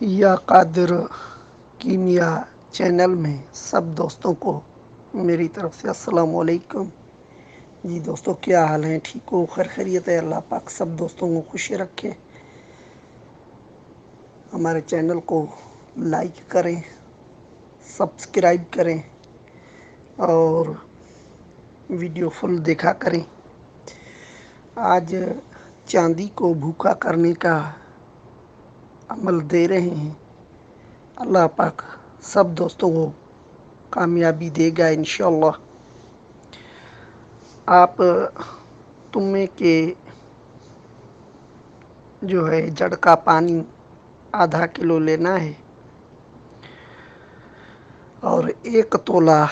یا قادر کیمیا چینل میں سب دوستوں کو میری طرف سے السلام علیکم۔ جی دوستوں، کیا حال ہیں؟ ٹھیک ہو؟ خیر خیریت ہے؟ اللہ پاک سب دوستوں کو خوش رکھے۔ ہمارے چینل کو لائک کریں، سبسکرائب کریں اور ویڈیو فل دیکھا کریں۔ آج چاندی کو بھوکا کرنے کا عمل دے رہے ہیں۔ اللہ پاک سب دوستوں کو کامیابی دے گا انشاءاللہ۔ آپ تمے کے جو ہے جڑ کا پانی آدھا کلو لینا ہے اور 1 تولہ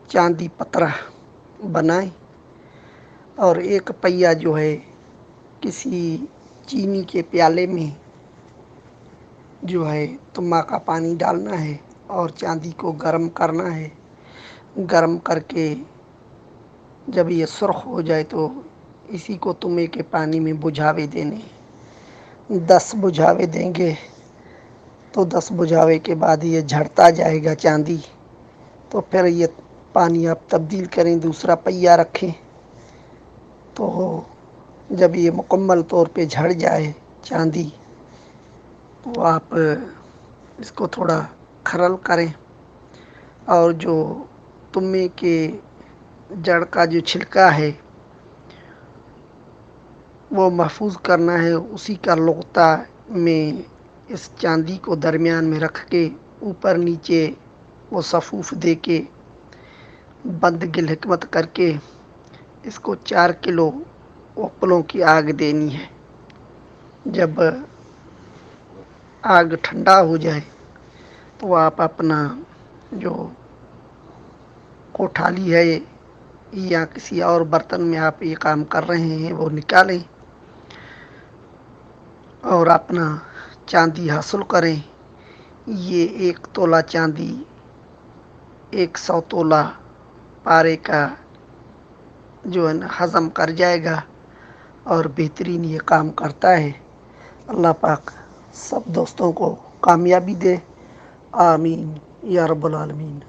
چاندی پترہ بنائیں اور 1 پیا جو ہے کسی چینی کے پیالے میں جو ہے تما کا پانی ڈالنا ہے اور چاندی کو گرم کرنا ہے۔ گرم کر کے جب یہ سرخ ہو جائے تو اسی کو تمے کے پانی میں بجھاوے دینے ہیں۔ 10 بجھاوے دیں گے تو 10 بجھاوے کے بعد یہ جھڑتا جائے گا چاندی، تو پھر یہ پانی آپ تبدیل کریں، دوسرا پیا رکھیں، تو جب یہ مکمل طور پہ جھڑ جائے چاندی تو آپ اس کو تھوڑا کھرل کریں اور جو تمے کے جڑ کا جو چھلکا ہے وہ محفوظ کرنا ہے۔ اسی کا لقطہ میں اس چاندی کو درمیان میں رکھ کے اوپر نیچے وہ صفوف دے کے بند گل حکمت کر کے اس کو 4 کلو اوپلوں کی آگ دینی ہے۔ جب آگ ٹھنڈا ہو جائے تو آپ اپنا جو کوٹھالی ہے یا کسی اور برتن میں آپ یہ کام کر رہے ہیں وہ نکالیں اور اپنا چاندی حاصل کریں۔ یہ 1 تولہ چاندی 100 تولہ پارے کا جو ہے نا ہضم کر جائے گا اور بہترین یہ کام کرتا ہے۔ اللہ پاک سب دوستوں کو کامیابی دے، آمین یا رب العالمین۔